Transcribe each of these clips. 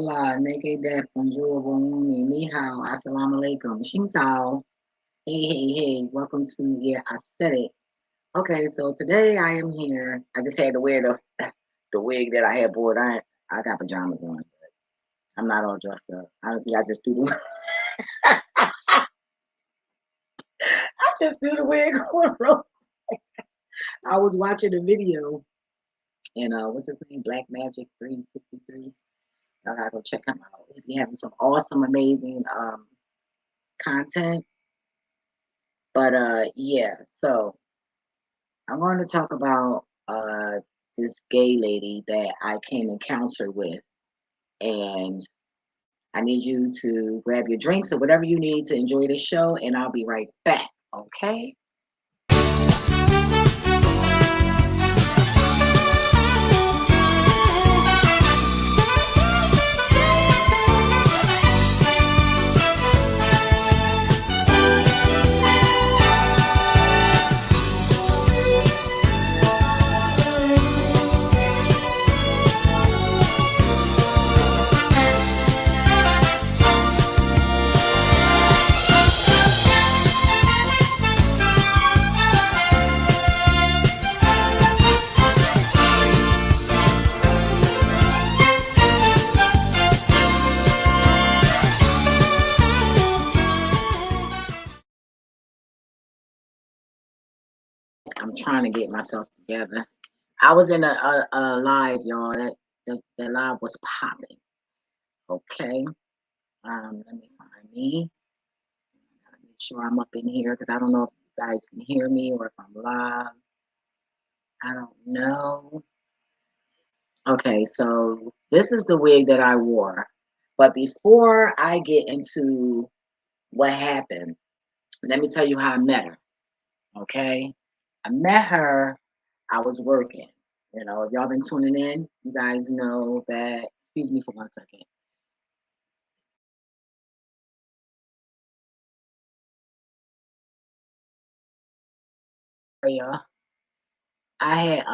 Hola, neke de bonjour, bonjour, ni hao, assalamu alaikum, xing zhao. Hey, welcome to, yeah, I said it. Okay, so today I am here. I just had to wear the wig that I had bought. I got pajamas on. I'm not all dressed up. Honestly, I just do the I just do the wig on real. I was watching a video and what's his name? Black Magic 363. I gotta go check him out. He be having some awesome, amazing content. But yeah, so I'm going to talk about this gay lady that I came encounter with, and I need you to grab your drinks or whatever you need to enjoy the show, and I'll be right back. Okay? I'm trying to get myself together. I was in a live, y'all. The live was popping. Okay. Let me find me. Gotta make sure I'm up in here because I don't know if you guys can hear me or if I'm live. I don't know. Okay, so this is the wig that I wore. But before I get into what happened, let me tell you how I met her. Okay. I met her, I was working. If y'all been tuning in, you guys know that. Excuse me for 1 second. Yeah, I had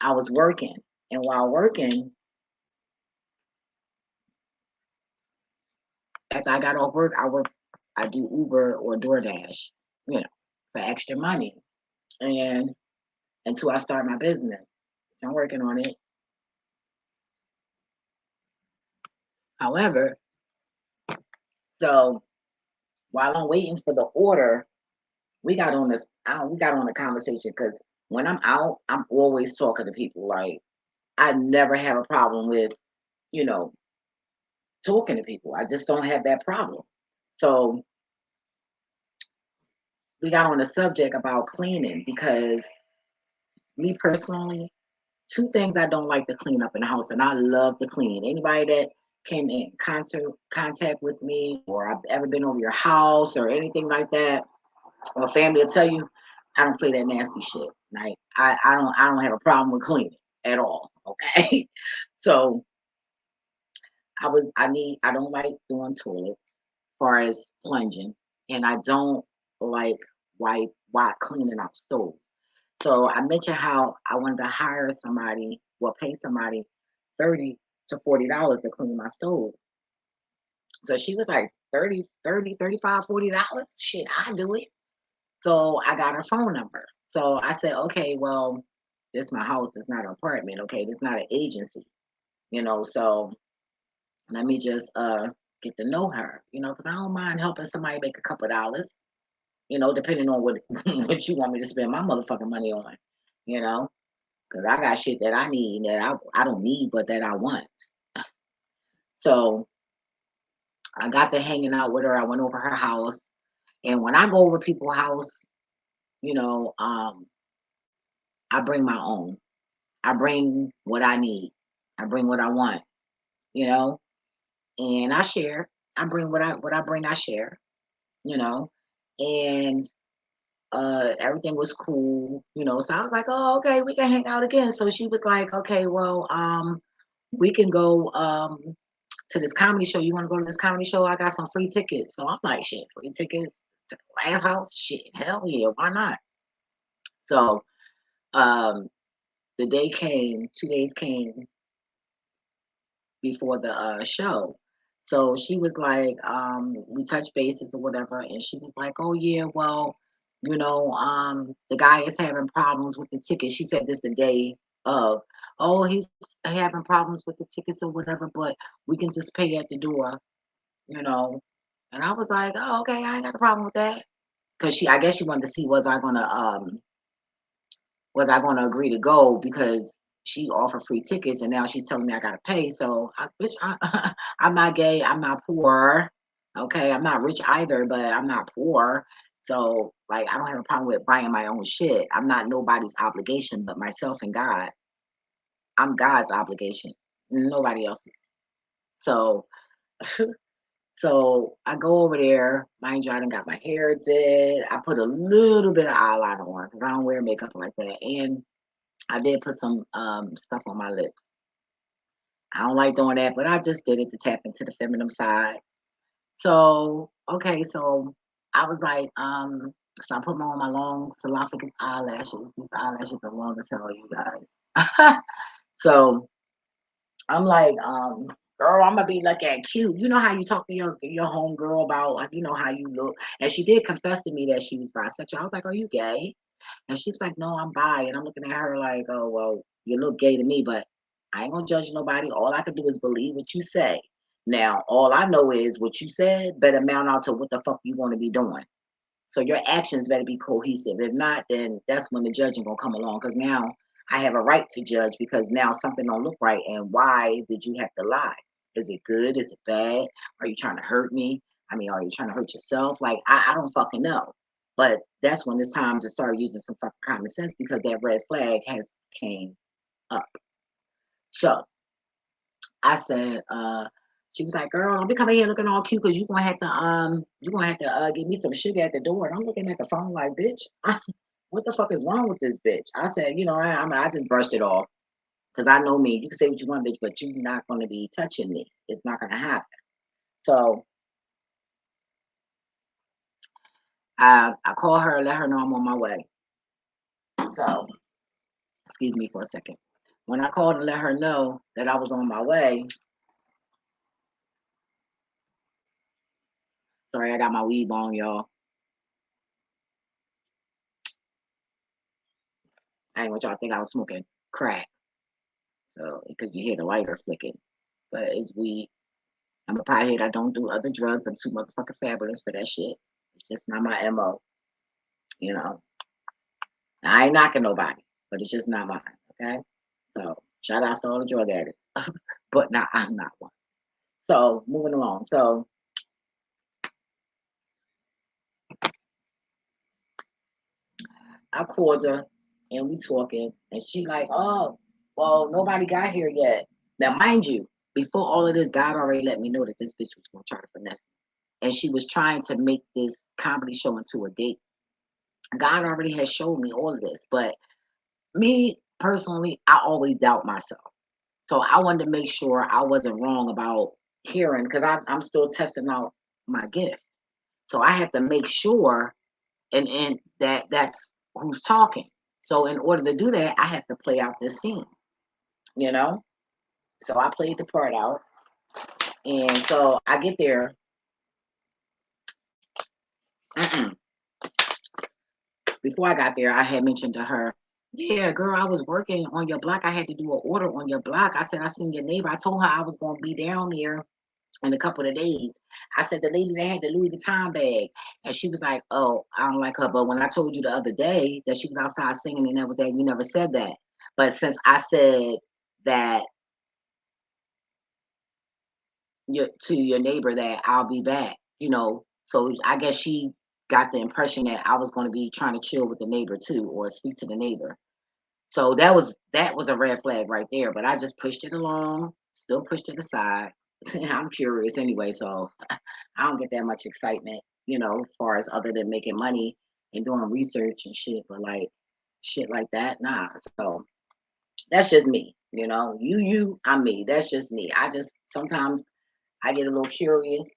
I was working, and while working, after I got off work, I do Uber or DoorDash, for extra money, and until I start my business, I'm working on it. However, so while I'm waiting for the order, we got on this. We got on a conversation because when I'm out, I'm always talking to people. Like I never have a problem with, you know, talking to people. I just don't have that problem. So we got on the subject about cleaning because me personally, two things I don't like to clean up in the house, and I love to clean. Anybody that came in contact with me, or I've ever been over your house or anything like that, or family will tell you, I don't play that nasty shit. Like I don't have a problem with cleaning at all. Okay. So I don't like doing toilets as far as plunging, and I don't like white cleaning out stoves. So I mentioned how I wanted to hire somebody, well, pay somebody $30 to $40 to clean my stove. So she was like 35, $40. Shit, I do it. So I got her phone number. So I said, okay, well, this is my house. This is not an apartment. Okay, this is not an agency. So let me just get to know her. Because I don't mind helping somebody make a couple of dollars. Depending on what what you want me to spend my motherfucking money on. You know, because I got shit that I need that I don't need, but that I want. So I got to hanging out with her. I went over her house, and when I go over people's house, you know, um, I bring my own. I bring what I need. I bring what I want. You know, and I share. I bring what I bring. I share. You know, and everything was cool. So I was like, oh, okay, we can hang out again. So she was like, okay, well, we can go to this comedy show. You want to go to this comedy show? I got some free tickets. So I'm like, shit, free tickets to the Laugh House? Shit, hell yeah, why not? So um, the day came, 2 days came, before the show. So she was like, we touched bases or whatever, and she was like, oh yeah, well, the guy is having problems with the ticket. She said this the day of, oh, he's having problems with the tickets or whatever, but we can just pay at the door, you know. And I was like, oh, okay, I ain't got a problem with that. Cause I guess she wanted to see was I gonna agree to go because she offered free tickets and now she's telling me I gotta pay. So, bitch, I'm not gay. I'm not poor. Okay, I'm not rich either, but I'm not poor. So, like, I don't have a problem with buying my own shit. I'm not nobody's obligation but myself and God. I'm God's obligation, nobody else's. So, so I go over there. Mind you, I done got my hair did. I put a little bit of eyeliner on because I don't wear makeup like that, and I did put some stuff on my lips. I don't like doing that, but I just did it to tap into the feminine side. So, okay, so I was like, so I put on my long salaficus eyelashes. These eyelashes are long as hell, you guys. So I'm like, girl, I'm gonna be looking at cute. You know how you talk to your home girl about like, how you look. And she did confess to me that she was bisexual. I was like, are you gay? And she was like, no, I'm bi. And I'm looking at her like, oh, well, you look gay to me, but I ain't gonna judge nobody. All I can do is believe what you say. Now, all I know is what you said better mount out to what the fuck you gonna be doing. So your actions better be cohesive. If not, then that's when the judging gonna come along. Because now I have a right to judge because now something don't look right. And why did you have to lie? Is it good? Is it bad? Are you trying to hurt me? I mean, are you trying to hurt yourself? Like I don't fucking know. But that's when it's time to start using some fucking common sense because that red flag has came up. So I said, she was like, girl, don't be coming here looking all cute because you're gonna have to give me some sugar at the door. And I'm looking at the phone like, bitch, what the fuck is wrong with this bitch? I said, I just brushed it off because I know me. You can say what you want, bitch, but you're not gonna be touching me. It's not gonna happen. So I call her, let her know I'm on my way. So excuse me for a second. When I called and let her know that I was on my way, sorry, I got my weave on, y'all. I ain't want y'all to think I was smoking crack. So because you hear the lighter flicking. But it's weed. I'm a pothead. I don't do other drugs. I'm too motherfucking fabulous for that shit. It's just not my MO, you know. I ain't knocking nobody, but it's just not mine. Okay. So shout out to all the drug addicts. But nah, I'm not one. So moving along. So I called her and we talking and she like, oh, well, nobody got here yet. Now mind you, before all of this, God already let me know that this bitch was gonna try to finesse me. And she was trying to make this comedy show into a date. God already has showed me all of this, but me personally, I always doubt myself. So I wanted to make sure I wasn't wrong about hearing because I'm still testing out my gift. So I have to make sure and that that's who's talking. So in order to do that, I have to play out this scene, you know. So I played the part out, and so I get there. Mm-mm. Before I got there, I had mentioned to her, "Yeah, girl, I was working on your block. I had to do an order on your block." I said, "I seen your neighbor. I told her I was going to be down there in a couple of days." I said, "The lady that had the Louis Vuitton bag," and she was like, "Oh, I don't like her." But when I told you the other day that she was outside singing and that was that, you never said that. But since I said that to your neighbor that I'll be back, so I guess she got the impression that I was going to be trying to chill with the neighbor too, or speak to the neighbor. So that was a red flag right there. But I just pushed it along, still pushed it aside. I'm curious anyway, so I don't get that much excitement, as far as other than making money and doing research and shit. But like shit like that, nah. So that's just me, I'm me. That's just me. I just sometimes I get a little curious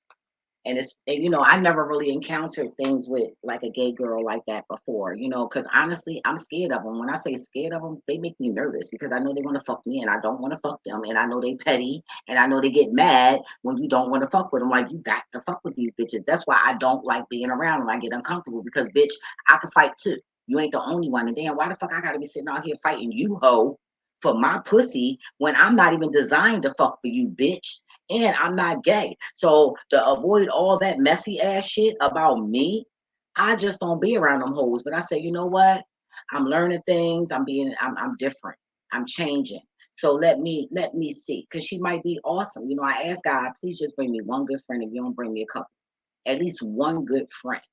And I never really encountered things with like a gay girl like that before, because honestly, I'm scared of them. When I say scared of them, they make me nervous because I know they want to fuck me and I don't want to fuck them. And I know they petty and I know they get mad when you don't want to fuck with them. Like, you got to fuck with these bitches. That's why I don't like being around them. I get uncomfortable because, bitch, I can fight too. You ain't the only one. And damn, why the fuck I got to be sitting out here fighting you, hoe, for my pussy when I'm not even designed to fuck for you, bitch? And I'm not gay. So to avoid all that messy ass shit about me, I just don't be around them hoes. But I say, you know what? I'm learning things. I'm different. I'm changing. So let me see. Cause she might be awesome. I ask God, please just bring me one good friend. If you don't bring me a couple, at least one good friend.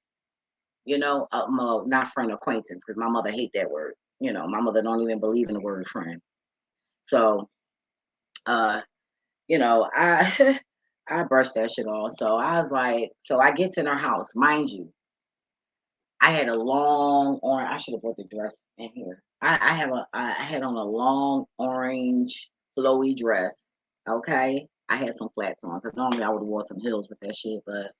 Not friend, acquaintance, because my mother hate that word. My mother don't even believe in the word friend. So uh I I brushed that shit off. So I was like, so I get in her house. Mind you, I had a long orange. I should have brought the dress in here. I had on a long orange flowy dress. Okay. I had some flats on because normally I would have wore some heels with that shit, but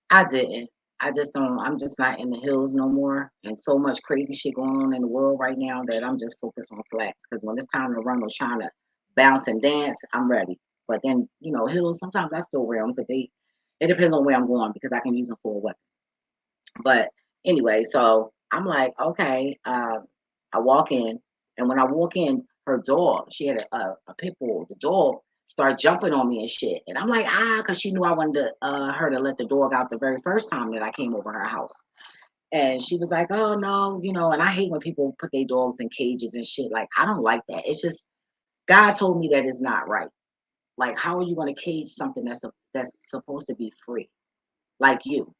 I didn't. I just don't. I'm just not in the hills no more. And so much crazy shit going on in the world right now that I'm just focused on flats. Because when it's time to run or trying to bounce and dance, I'm ready. But then, hills, sometimes I still wear them because it depends on where I'm going because I can use them for a weapon. But anyway, so I'm like, okay. I walk in, and when I walk in, her dog, she had a pit bull. The dog started jumping on me and shit, and I'm like, because she knew I wanted her to let the dog out the very first time that I came over her house. And she was like, oh no, and I hate when people put their dogs in cages and shit. Like, I don't like that. It's just God told me that is not right. Like, how are you going to cage something that's supposed to be free, like you?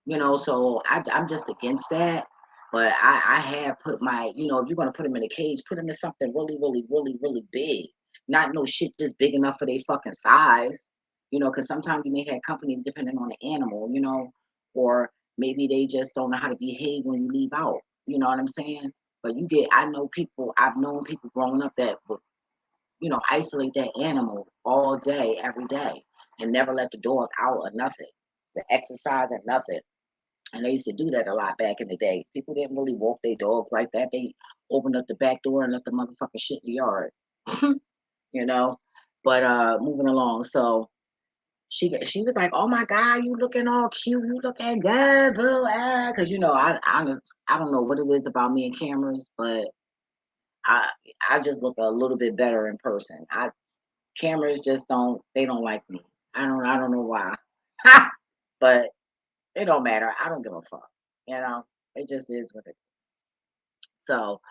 So I'm just against that. But I have put if you're gonna put them in a cage, put them in something really, really, really, really big. Not no shit just big enough for their fucking size. Because sometimes you may have company depending on the animal, or maybe they just don't know how to behave when you leave out. You know what I'm saying? But I've known people growing up that would, isolate that animal all day, every day, and never let the dog out or nothing, the exercise or nothing. And they used to do that a lot back in the day. People didn't really walk their dogs like that. They opened up the back door and let the motherfucker shit in the yard, you know. But moving along, so she was like, "Oh my God, you looking all cute. You looking good, boo." Because I don't know what it is about me and cameras, but I I just look a little bit better in person. Cameras just don't like me. I don't know why, but it don't matter. I don't give a fuck. You know, it just is what it. So,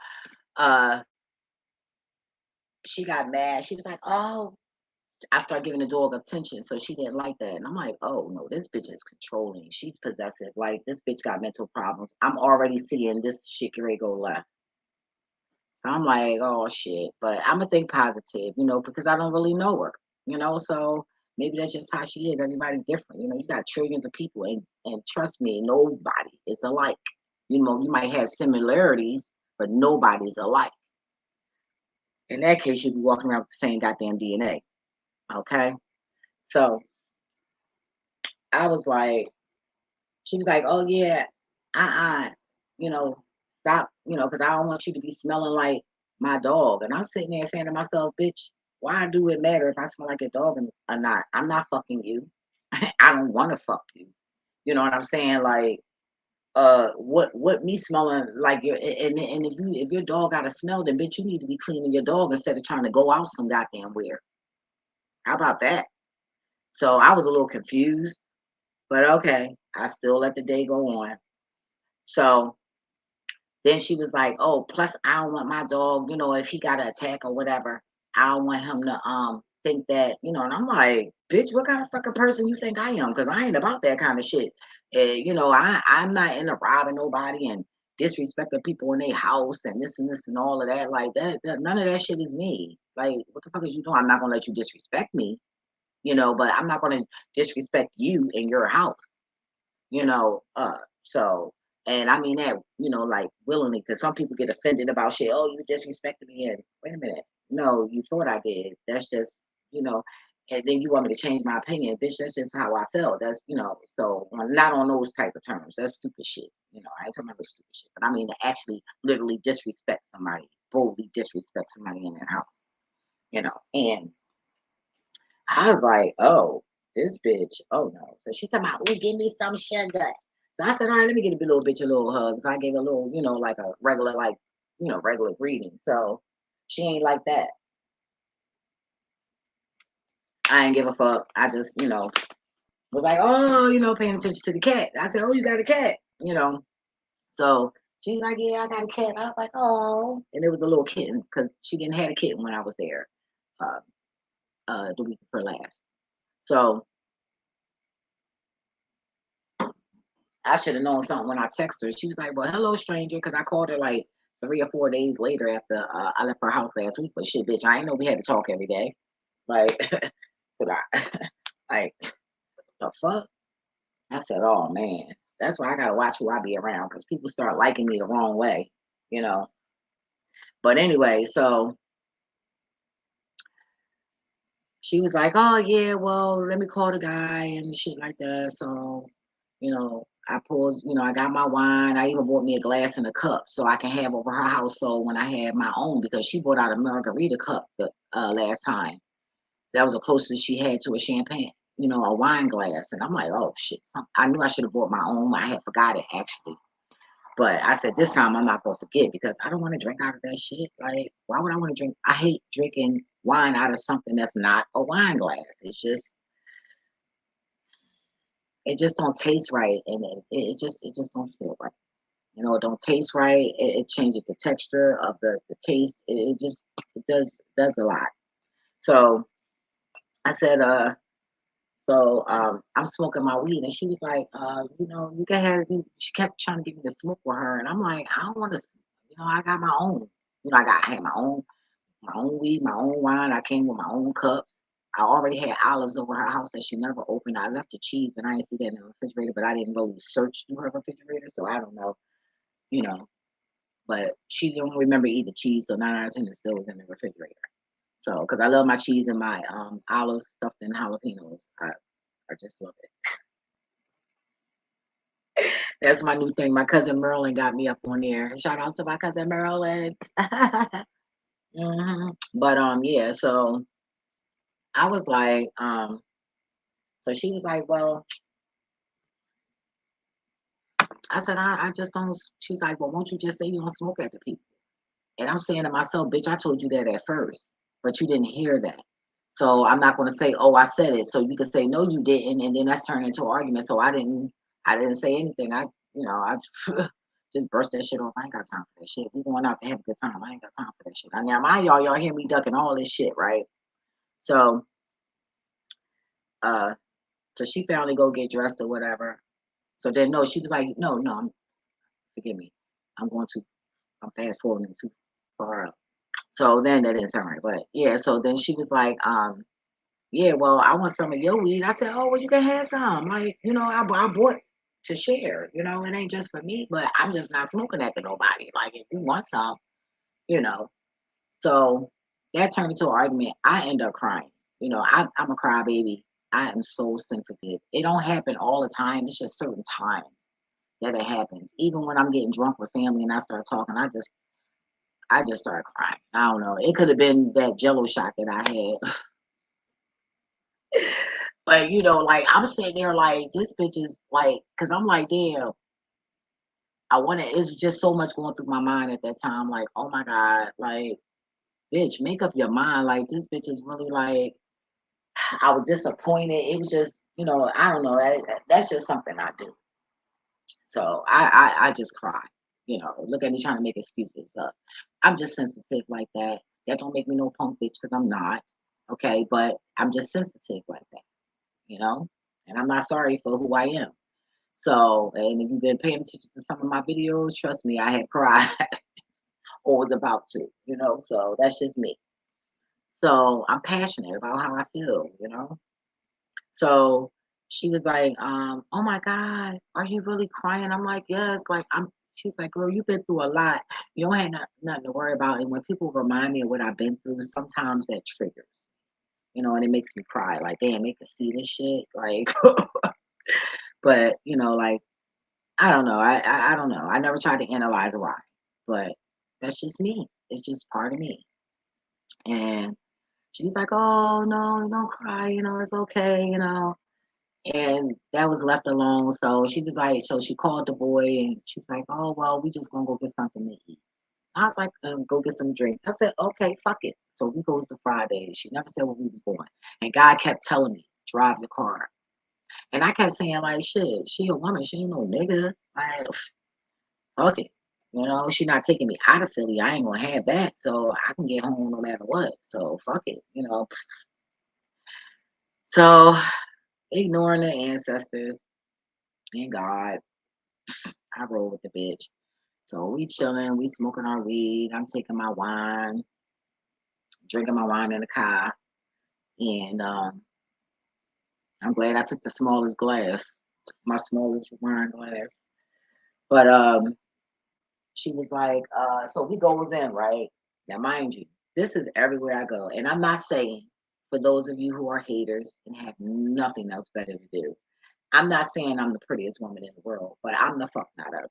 uh, she got mad. She was like, "Oh," I started giving the dog attention, so she didn't like that. And I'm like, "Oh no, this bitch is controlling. She's possessive. Like, this bitch got mental problems. I'm already seeing this shit get ready to go left." So I'm like, "Oh shit," but I'm gonna think positive, because I don't really know her, So maybe that's just how she is. Everybody's different, You got trillions of people, and trust me, nobody is alike. You might have similarities, but nobody's alike. In that case, you'd be walking around with the same goddamn DNA. Okay. So I was like, she was like, oh yeah, uh-uh, you know, stop, because I don't want you to be smelling like my dog. And I'm sitting there saying to myself, bitch, why do it matter if I smell like a dog or not? I'm not fucking you. I don't want to fuck you. You know what I'm saying? Like, what me smelling like your and if your dog got a smell, then bitch, you need to be cleaning your dog instead of trying to go out some goddamn where. How about that? So I was a little confused, but okay, I still let the day go on. So then she was like, "Oh, plus I don't want my dog, if he got an attack or whatever, I don't want him to think that, And I'm like, "Bitch, what kind of fucking person you think I am? Because I ain't about that kind of shit. I'm not into robbing nobody and disrespecting people in their house and this and all of that. Like that, none of that shit is me. Like, what the fuck is you doing? I'm not gonna let you disrespect me, but I'm not gonna disrespect you in your house, so and I mean that, like willingly, because some people get offended about shit. Oh, you disrespected me, and wait a minute, no, you thought I did. That's just, you know, and then you want me to change my opinion, bitch. That's just how I felt. That's so not on those type of terms. That's stupid shit. I ain't talking about stupid shit, but I mean to actually literally disrespect somebody, boldly disrespect somebody in their house. And I was like, oh, this bitch, oh no. So she talking about, oh, give me some sugar. So I said, all right, let me give the little bitch a little hug. So I gave her a little, like a regular, regular greeting. So she ain't like that. I ain't give a fuck. I just, was like, oh, paying attention to the cat. I said, oh, you got a cat. So she's like, yeah, I got a cat. I was like, oh, and it was a little kitten because she didn't have a kitten when I was there, uh, the week before last. So I should have known something when I texted her. She was like, well, hello, stranger, because I called her like 3 or 4 days later after I left her house last week. But shit, bitch, I ain't know we had to talk every day. Like, but like, the fuck? I said, oh man, that's why I gotta watch who I be around because people start liking me the wrong way, you know. But anyway, so she was like, oh yeah, well, let me call the guy and shit like that. So, I pulled, I got my wine. I even bought me a glass and a cup so I can have over her house. So when I had my own, because she bought out a margarita cup the last time. That was the closest she had to a champagne, a wine glass. And I'm like, oh shit. I knew I should have bought my own. I had forgot it actually. But I said this time I'm not gonna forget because I don't want to drink out of that shit. Like, why would I want to drink? I hate drinking wine out of something that's not a wine glass. It just don't taste right, and it just don't feel right. It don't taste right. It changes the texture of the taste. It does a lot. So I said, I'm smoking my weed, and she was like, you can have. She kept trying to get me to smoke with her, and I'm like, I don't want to. I got my own. I had my own weed, my own wine. I came with my own cups. I already had olives over her house that she never opened. I left the cheese, but I didn't see that in the refrigerator. But I didn't really search through her refrigerator, so I don't know. You know, but she didn't remember eating the cheese, so 9 out of 10 it still was in the refrigerator. So, because I love my cheese and my olives stuffed in jalapenos, I just love it. That's my new thing. My cousin Merlin got me up on there. Shout out to my cousin Merlin. But yeah. So I was like, so she was like, well, I said, I just don't. She's like, well, won't you just say you don't smoke after people? And I'm saying to myself, bitch, I told you that at first, but you didn't hear that. So I'm not going to say, oh, I said it. So you could say, no, you didn't, and then that's turned into an argument. So I didn't say anything. I just burst that shit off. I ain't got time for that shit. We going out to have a good time. I ain't got time for that shit. Now, mind y'all hear me ducking all this shit, right? So, uh, so she finally go get dressed or whatever. So then, no, she was like, no, no, forgive me. I'm fast forwarding too far up. So then that didn't sound right, but yeah. So then she was like, yeah, well, I want some of your weed. I said, oh, well, you can have some. Like, I bought to share. It ain't just for me, but I'm just not smoking that to nobody. Like, if you want some, you know. So that turned into an argument. I end up crying. I'm a crybaby. I am so sensitive. It don't happen all the time. It's just certain times that it happens. Even when I'm getting drunk with family and I start talking, I just start crying. I don't know. It could have been that Jello shot that I had. Like, like I'm sitting there like this bitch is like, cause I'm like, damn, it's just so much going through my mind at that time. Like, oh my God, like, bitch, make up your mind. Like, this bitch is really like, I was disappointed. It was just, I don't know. That's just something I do. So I just cry. Look at me trying to make excuses. I'm just sensitive like that. That don't make me no punk bitch because I'm not. Okay, but I'm just sensitive like that. And I'm not sorry for who I am. So, and if you've been paying attention to some of my videos, trust me, I had cried or was about to. So that's just me. So I'm passionate about how I feel. So she was like, oh my God, are you really crying? I'm like, yes, like she was like, girl, you've been through a lot. You don't have nothing to worry about. And when people remind me of what I've been through, sometimes that triggers. and it makes me cry. Like, damn, they can see this shit. Like, but like, I don't know. I don't know. I never tried to analyze why, but that's just me. It's just part of me. And she's like, "Oh no, don't cry. It's okay. And that was left alone. So she was like, so she called the boy and she was like, "Oh well, we just gonna go get something to eat." I was like, "Go get some drinks." I said, "Okay, fuck it." So we goes to Friday. She never said where we was going. And God kept telling me, drive the car. And I kept saying, like, shit, she a woman, she ain't no nigga. Like, fuck it. She not taking me out of Philly. I ain't gonna have that. So I can get home no matter what. So fuck it. So ignoring the ancestors and God, I roll with the bitch. So we chilling, we smoking our weed. I'm taking my wine, drinking my wine in the car. And I'm glad I took the smallest glass, my smallest wine glass. But she was like, so we goes in, right? Now, mind you, this is everywhere I go. And I'm not saying for those of you who are haters and have nothing else better to do, I'm not saying I'm the prettiest woman in the world, but I'm the fuck not ugly.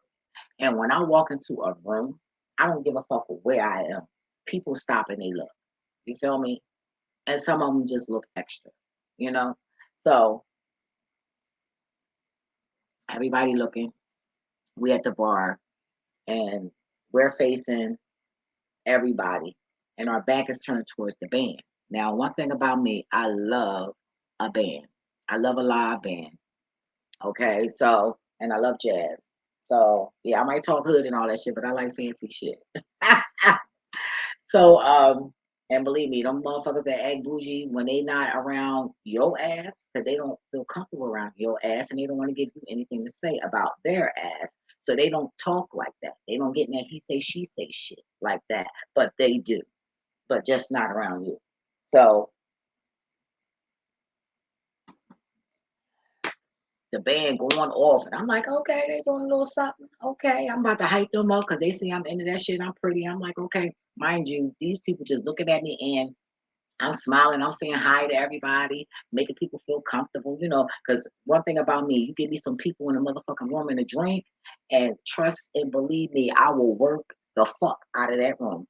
And when I walk into a room, I don't give a fuck where I am. People stop and they look. You feel me? And some of them just look extra, you know? So everybody looking. We at the bar and we're facing everybody, and our back is turned towards the band. Now, one thing about me, I love a band. I love a live band. Okay, so and I love jazz. So yeah, I might talk hood and all that shit, but I like fancy shit. So and believe me, them motherfuckers that act bougie when they not around your ass, because they don't feel comfortable around your ass and they don't want to give you anything to say about their ass. So they don't talk like that. They don't get in that he say she say shit like that. But they do. But just not around you. So the band going off and I'm like, okay, they doing a little something. Okay, I'm about to hype them up because they see I'm into that shit. I'm pretty. I'm like, okay, mind you, these people just looking at me and I'm smiling, I'm saying hi to everybody, making people feel comfortable, because one thing about me, you give me some people in a motherfucking room and a drink, and trust and believe me, I will work the fuck out of that room.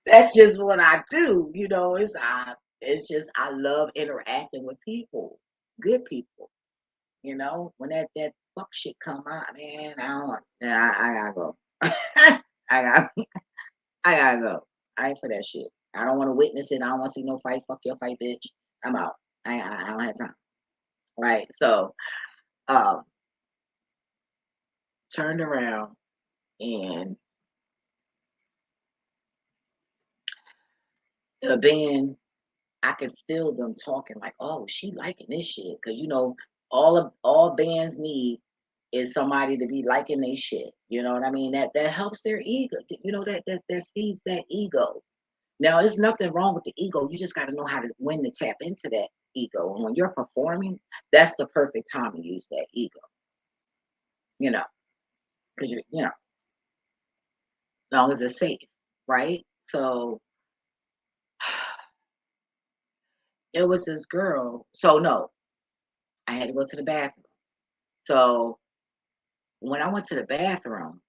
That's just what I do, it's just I love interacting with people, good people, when that fuck shit come out, man, I don't want, I gotta go. I got I gotta go. I ain't for that shit. I don't want to witness it. I don't want to see no fight. Fuck your fight, bitch. I'm out. I don't have time. Right. So, um, turned around and the band, I could feel them talking like, "Oh, she liking this shit," because all bands need is somebody to be liking their shit. You know what I mean? That helps their ego. That feeds that ego. Now, there's nothing wrong with the ego. You just got to know how to when to tap into that ego. And when you're performing, that's the perfect time to use that ego, you know, because as long as it's safe, right? So it was this girl. So, no, I had to go to the bathroom. So when I went to the bathroom,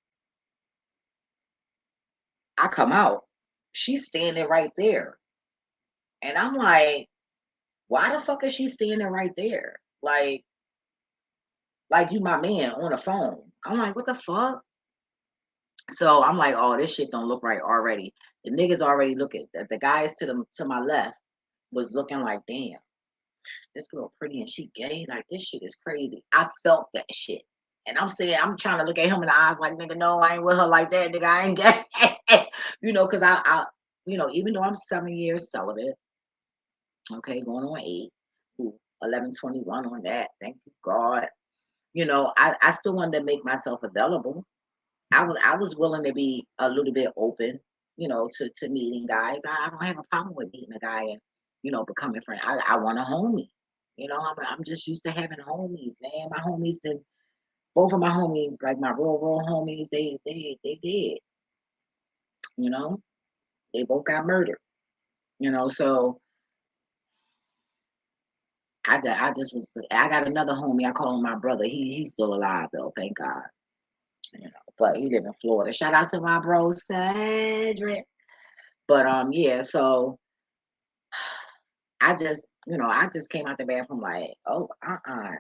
I come out, she's standing right there. And I'm like, why the fuck is she standing right there? Like you my man on the phone. I'm like, what the fuck? So I'm like, oh, this shit don't look right already. The niggas already looking. The guys to my left was looking like, damn, this girl pretty and she gay. Like this shit is crazy. I felt that shit, and I'm saying I'm trying to look at him in the eyes like, nigga, no, I ain't with her like that, nigga. I ain't gay. Because even though I'm 7 years celibate, okay, going on 8, ooh, 11/21 on that. Thank you, God. I still wanted to make myself available. I was willing to be a little bit open, to meeting guys. I don't have a problem with meeting a guy and becoming friend. I want a homie. I'm just used to having homies, man. My homies, both of my homies, like my real homies, they did, you know. They both got murdered. So I got another homie. I call him my brother. He's still alive though, thank God. But he live in Florida. Shout out to my bro Cedric. But yeah. So I just came out the bathroom like, oh,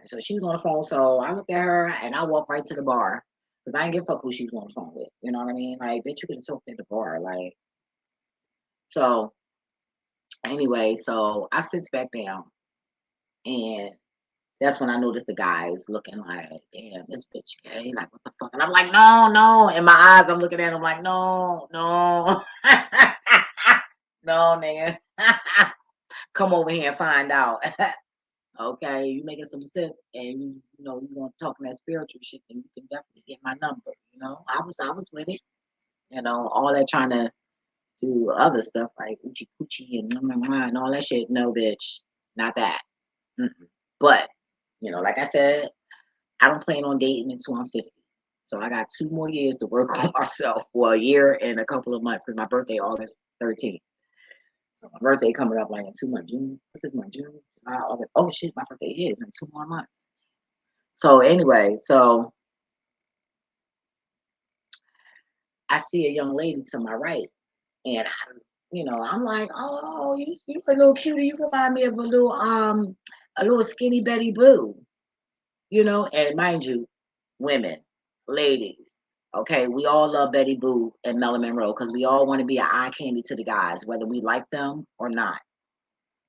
So she was on the phone. So I looked at her and I walked right to the bar because I didn't give a fuck who she was on the phone with. You know what I mean? Like, bitch, you could have talked at the bar. Like, so anyway, so I sits back down and that's when I noticed the guy is looking like, damn, this bitch gay. Like, what the fuck? And I'm like, no, no. In my eyes, I'm looking at him like, no, no. No, nigga. Come over here and find out. Okay, you making some sense, and you want to talk that spiritual shit, then you can definitely get my number. I was with it. All that trying to do other stuff like Uchi Coochie and and all that shit. No, bitch, not that. Mm-mm. But like I said, I don't plan on dating until I'm 50. So I got 2 more years to work on myself. Well, a year and a couple of months because my birthday August 13th. So my birthday coming up like in 2 months. June. What's this month? June, July, August. Oh shit, my birthday is in 2 more months. So anyway, so I see a young lady to my right, and I'm like, oh, you a little cutie. You remind me of a little skinny Betty Boo. And mind you, women, ladies, okay, we all love Betty Boo and Melon Monroe because we all want to be an eye candy to the guys, whether we like them or not.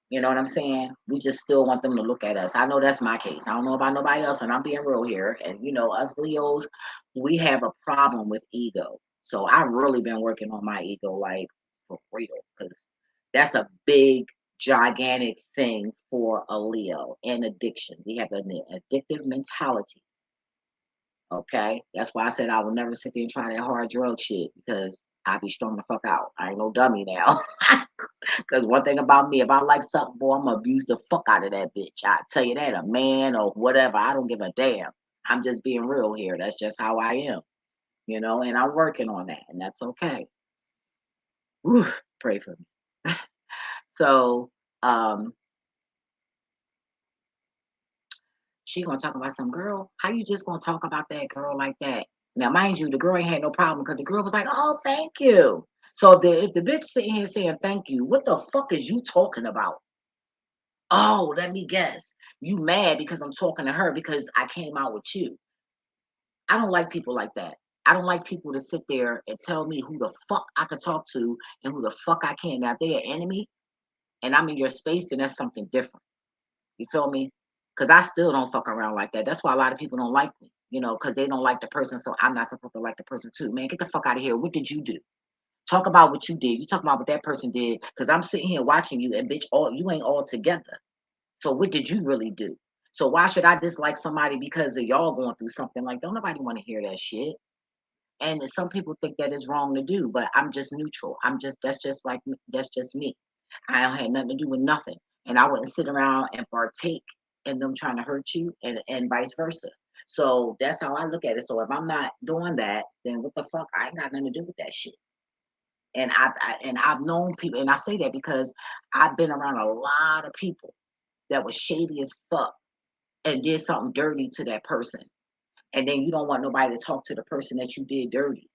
You know what I'm saying? We just still want them to look at us. I know that's my case. I don't know about nobody else, and I'm being real here. And us Leos, we have a problem with ego. So I've really been working on my ego, like for real, because that's a big, gigantic thing for a Leo and addiction. We have an addictive mentality. Okay, that's why I said I would never sit there and try that hard drug shit because I be strung the fuck out. I ain't no dummy now. Because one thing about me, if I like something, boy, I'm gonna abuse the fuck out of that bitch. I tell you that, a man or whatever, I don't give a damn. I'm just being real here. That's just how I am, and I'm working on that, and that's okay. Whew, pray for me. So, um, she gonna talk about some girl. How you just gonna talk about that girl like that? Now, mind you, the girl ain't had no problem because the girl was like, "Oh, thank you." So if the bitch sitting here saying thank you, what the fuck is you talking about? Oh, let me guess. You mad because I'm talking to her because I came out with you. I don't like people like that. I don't like people to sit there and tell me who the fuck I can talk to and who the fuck I can't. Now, if they're an enemy and I'm in your space, then that's something different. You feel me? Because I still don't fuck around like that. That's why a lot of people don't like me, because they don't like the person. So I'm not supposed to like the person too. Man, get the fuck out of here. What did you do? Talk about what you did. You talk about what that person did. Because I'm sitting here watching you and bitch, all you ain't all together. So what did you really do? So why should I dislike somebody because of y'all going through something? Like, don't nobody want to hear that shit. And some people think that is wrong to do, but I'm just neutral. That's just me. I don't have nothing to do with nothing. And I wouldn't sit around and partake in them trying to hurt you and vice versa. So that's how I look at it. So if I'm not doing that, then what the fuck? I ain't got nothing to do with that shit. And I've known people, and I say that because I've been around a lot of people that was shady as fuck and did something dirty to that person. And then you don't want nobody to talk to the person that you did dirty.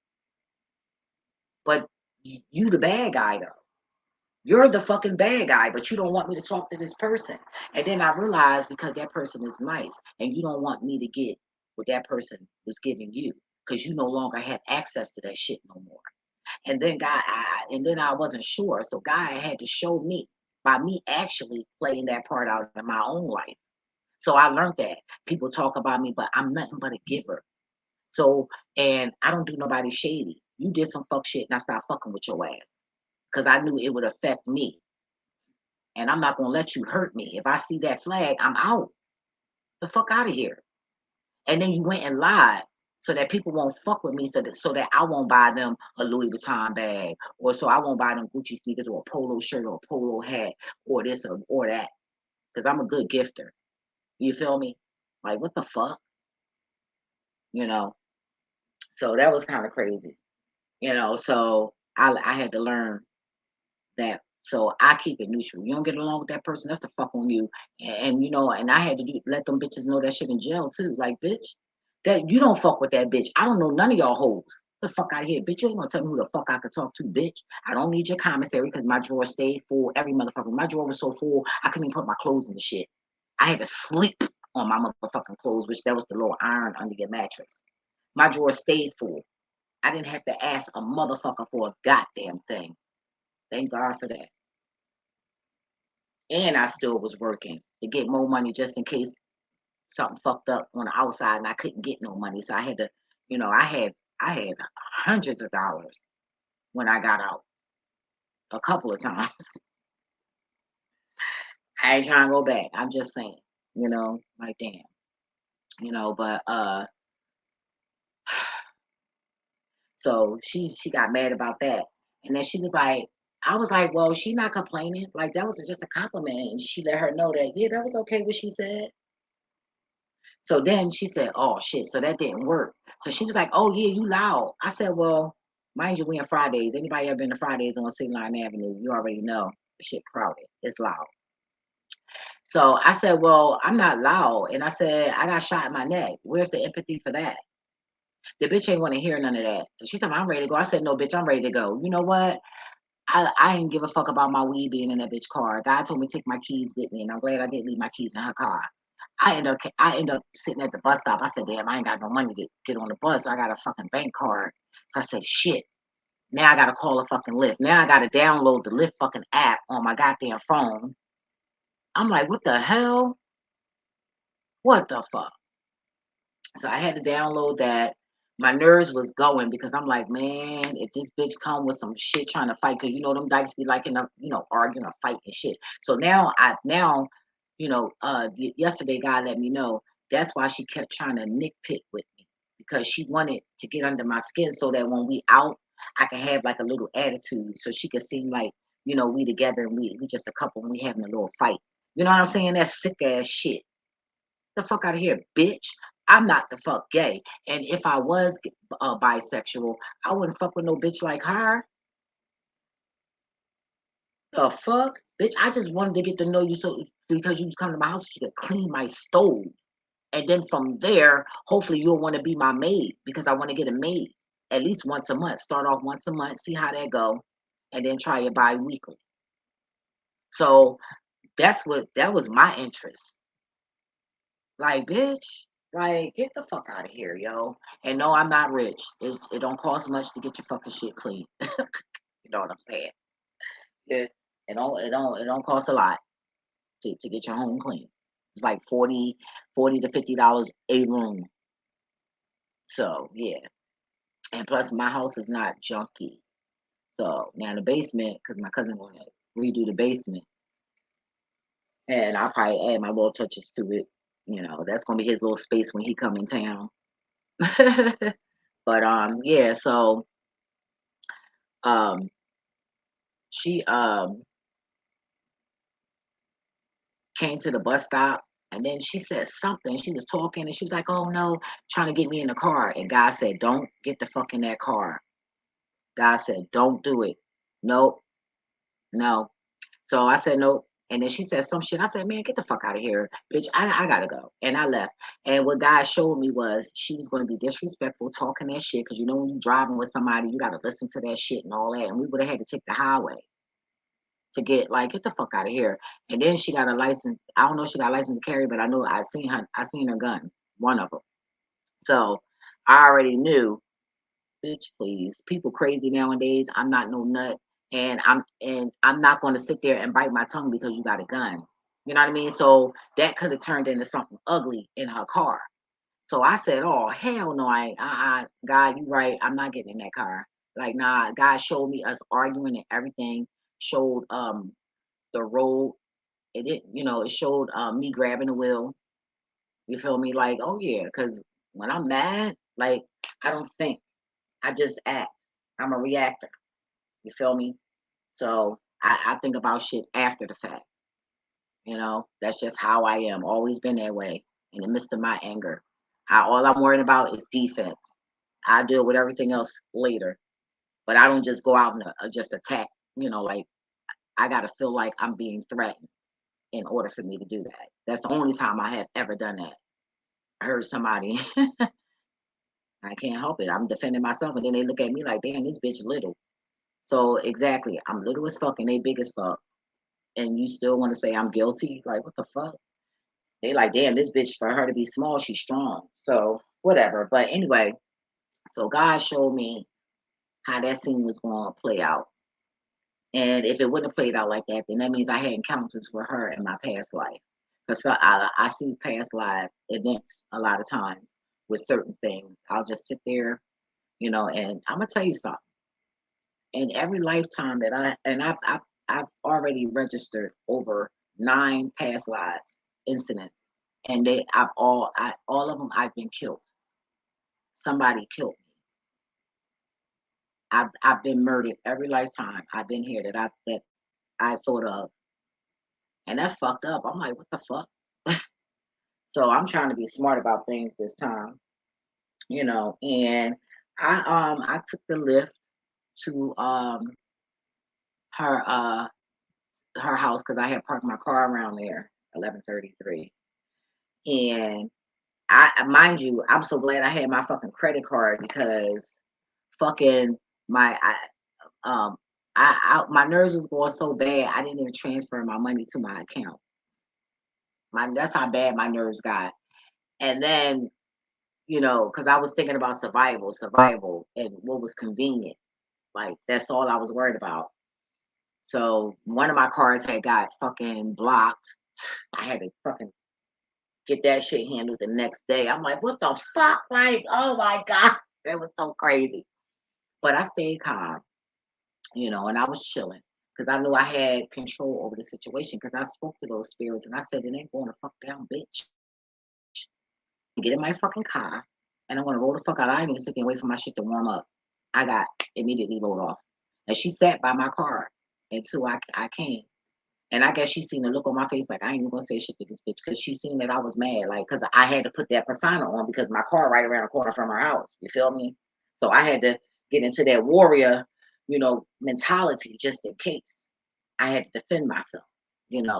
But you the bad guy though. You're the fucking bad guy, but you don't want me to talk to this person. And then I realized because that person is nice and you don't want me to get what that person was giving you because you no longer have access to that shit no more. And then I wasn't sure. So God had to show me by me actually playing that part out in my own life. So I learned that people talk about me, but I'm nothing but a giver. So, and I don't do nobody shady. You did some fuck shit and I stopped fucking with your ass because I knew it would affect me. And I'm not going to let you hurt me. If I see that flag, I'm out. The fuck out of here. And then you went and lied so that people won't fuck with me so that I won't buy them a Louis Vuitton bag or so I won't buy them Gucci sneakers or a polo shirt or a polo hat or this or that because I'm a good gifter. You feel me? Like, what the fuck? You know? So that was kind of crazy. So I had to learn. that. So I keep it neutral. You don't get along with that person, that's the fuck on you. And you know, and I had to let them bitches know that shit in jail too. Like, bitch, that you don't fuck with that bitch. I don't know none of y'all hoes. The fuck out of here, bitch. You ain't gonna tell me who the fuck I could talk to, bitch. I don't need your commissary because my drawer stayed full every motherfucker. My drawer was so full I couldn't even put my clothes in the shit. I had to sleep on my motherfucking clothes, which that was the little iron under your mattress. My drawer stayed full. I didn't have to ask a motherfucker for a goddamn thing. Thank God for that. And I still was working to get more money just in case something fucked up on the outside and I couldn't get no money. So I had to, I had hundreds of dollars when I got out a couple of times. I ain't trying to go back. I'm just saying, like damn, but so she got mad about that. And then she was like, I was like, well, she not complaining. Like that was just a compliment. And she let her know that, yeah, that was okay what she said. So then she said, oh shit, so that didn't work. So she was like, oh yeah, you loud. I said, well, mind you, we in Fridays. Anybody ever been to Fridays on City Line Avenue? You already know the shit crowded. It's loud. So I said, well, I'm not loud. And I said, I got shot in my neck. Where's the empathy for that? The bitch ain't want to hear none of that. So she told me, I'm ready to go. I said, no, bitch, I'm ready to go. You know what? I ain't give a fuck about my weed being in that bitch car. God told me to take my keys with me, and I'm glad I didn't leave my keys in her car. I end up sitting at the bus stop. I said, damn, I ain't got no money to get on the bus. I got a fucking bank card. So I said, shit. Now I gotta call a fucking Lyft. Now I gotta download the Lyft fucking app on my goddamn phone. I'm like, what the hell? What the fuck? So I had to download that. My nerves was going because I'm like, man, if this bitch come with some shit trying to fight, because them dykes be like arguing or fighting shit. So yesterday God let me know that's why she kept trying to nitpick with me because she wanted to get under my skin so that when we out, I can have like a little attitude so she could seem like, we together and we just a couple and we having a little fight. You know what I'm saying? That's sick ass shit. The fuck out of here, bitch. I'm not the fuck gay. And if I was bisexual, I wouldn't fuck with no bitch like her. The fuck? Bitch, I just wanted to get to know you so because you come to my house, you could clean my stove. And then from there, hopefully you'll want to be my maid because I want to get a maid at least once a month. Start off once a month, see how that go, and then try it bi-weekly. So that was my interest. Like, bitch, like, get the fuck out of here, yo. And no, I'm not rich. It don't cost much to get your fucking shit clean. You know what I'm saying? It don't cost a lot to get your home clean. It's like 40 to $50 a room. So yeah. And plus my house is not junky. So now the basement, because my cousin gonna redo the basement. And I'll probably add my little touches to it. That's gonna be his little space when he come in town. But yeah, so um she came to the bus stop and then she said something. She was talking and she was like, oh no, trying to get me in the car. And God said, don't get the fuck in that car. God said, don't do it. Nope, no. So I said nope. And then she said some shit. I said, man, get the fuck out of here, bitch. I gotta go. And I left. And what God showed me was she was going to be disrespectful, talking that shit. Because when you driving with somebody, you got to listen to that shit and all that. And we would have had to take the highway to get the fuck out of here. And then she got a license. I don't know if she got a license to carry, but I know I seen her gun, one of them. So I already knew, bitch, please. People crazy nowadays. I'm not no nut. And I'm not going to sit there and bite my tongue because you got a gun. You know what I mean? So that could have turned into something ugly in her car. So I said, "Oh hell no, I ain't. God, you right. I'm not getting in that car. Like, nah." God showed me us arguing and everything. Showed the road. It showed me grabbing the wheel. You feel me? Like, oh yeah, because when I'm mad, like I don't think. I just act. I'm a reactor. You feel me? So I think about shit after the fact. That's just how I am. Always been that way. In the midst of my anger, all I'm worried about is defense. I deal with everything else later, but I don't just go out and just attack. Like I gotta feel like I'm being threatened in order for me to do that. That's the only time I have ever done that. I heard somebody, I can't help it. I'm defending myself, and then they look at me like, damn, this bitch little. So exactly, I'm little as fuck and they big as fuck. And you still want to say I'm guilty? Like, what the fuck? They like, damn, this bitch, for her to be small, she's strong. So whatever. But anyway, so God showed me how that scene was going to play out. And if it wouldn't have played out like that, then that means I had encounters with her in my past life. Because I see past life events a lot of times with certain things. I'll just sit there, and I'm gonna tell you something. In every lifetime that I've already registered over 9 past lives incidents, and all of them I've been killed. Somebody killed me. I've been murdered every lifetime I've been here that I thought of, and that's fucked up. I'm like, what the fuck? So I'm trying to be smart about things this time, and I took the lift to her her house because I had parked my car around there 11:33, and mind you, I'm so glad I had my fucking credit card because fucking my um my nerves was going so bad I didn't even transfer my money to my account. That's how bad my nerves got. And then, because I was thinking about survival, and what was convenient. Like that's all I was worried about. So one of my cards had got fucking blocked. I had to fucking get that shit handled the next day. I'm like, what the fuck? Like, oh my God. That was so crazy. But I stayed calm, and I was chilling because I knew I had control over the situation because I spoke to those spirits and I said, it ain't going to fuck down, bitch. Get in my fucking car and I want to roll the fuck out. I ain't even sit there and wait for my shit to warm up. I got immediately rolled off. And she sat by my car until I came. And I guess she seen the look on my face like I ain't even gonna say shit to this bitch because she seen that I was mad, like because I had to put that persona on because my car right around the corner from her house. You feel me? So I had to get into that warrior, mentality just in case. I had to defend myself.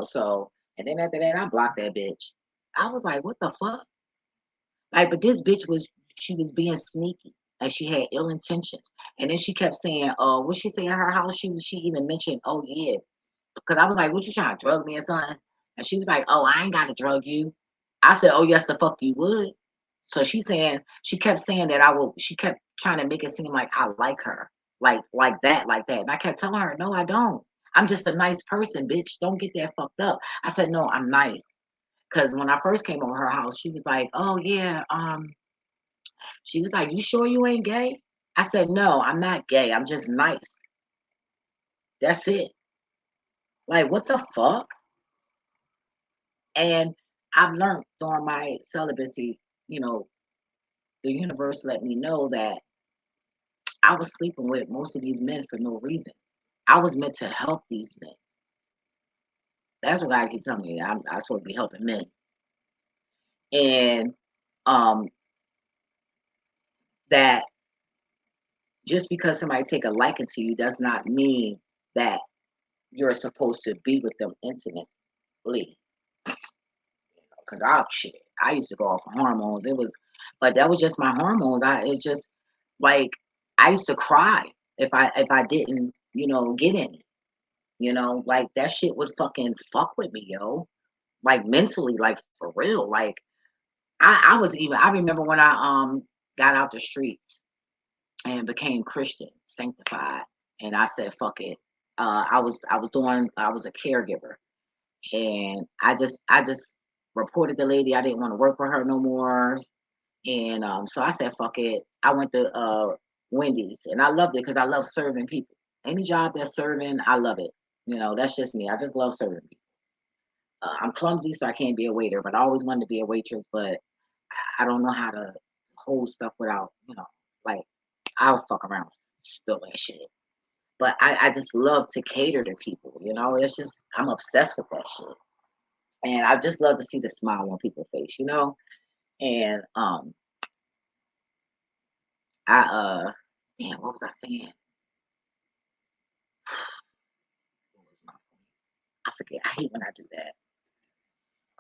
So and then after that, I blocked that bitch. I was like, what the fuck? Like, but this bitch she was being sneaky. Like she had ill intentions. And then she kept saying, what she say at her house? She even mentioned, oh yeah, because I was like, "What you trying to drug me or something?" And she was like, "Oh, I ain't got to drug you." I said, "Oh, yes, the fuck you would." So she kept saying that I will. She kept trying to make it seem like I like her, like that. And I kept telling her, "No, I don't. I'm just a nice person, bitch. Don't get that fucked up." I said, "No, I'm nice." Because when I first came over her house, she was like, "Oh yeah, she was like, you sure you ain't gay?" I said, "No, I'm not gay. I'm just nice. That's it." Like, what the fuck? And I've learned during my celibacy, you know, the universe let me know that I was sleeping with most of these men for no reason. I was meant to help these men. That's what God keeps telling me. I'm supposed to be helping men. And um, that just because somebody take a liking to you does not mean that you're supposed to be with them intimately. Because I used to go off of hormones. But that was just my hormones. It's just like I used to cry if I didn't, get in it. Like that shit would fucking fuck with me, yo. Like mentally, like for real. Like I remember when I got out the streets and became Christian, sanctified, and I said, fuck it. I was a caregiver, and I just reported the lady. I didn't want to work for her no more. And so I said, fuck it. I went to Wendy's and I loved it because I love serving people. Any job that's serving, I love it. That's just me. I just love serving people. I'm clumsy, so I can't be a waiter, but I always wanted to be a waitress, but I don't know how to hold stuff without, like I'll fuck around, spill that shit. But I just love to cater to people. It's just, I'm obsessed with that shit. And I just love to see the smile on people's face. And I damn, what was I saying? forget. I hate when I do that.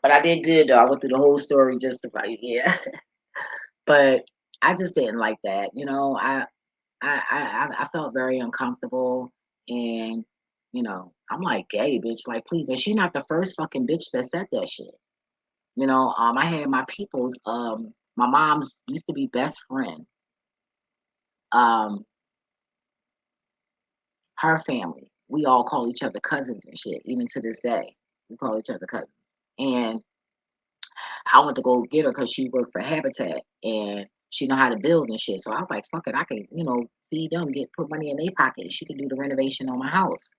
But I did good though. I went through the whole story just about yeah. But I just didn't like that. I felt very uncomfortable, and I'm like, gay bitch, like please. And she not the first fucking bitch that said that shit. I had my people's my mom's used to be best friend. Um, her family. We all call each other cousins and shit, even to this day. We call each other cousins. And I went to go get her because she worked for Habitat and she know how to build and shit. So I was like, fuck it, I can, feed them, put money in their pocket. She could do the renovation on my house,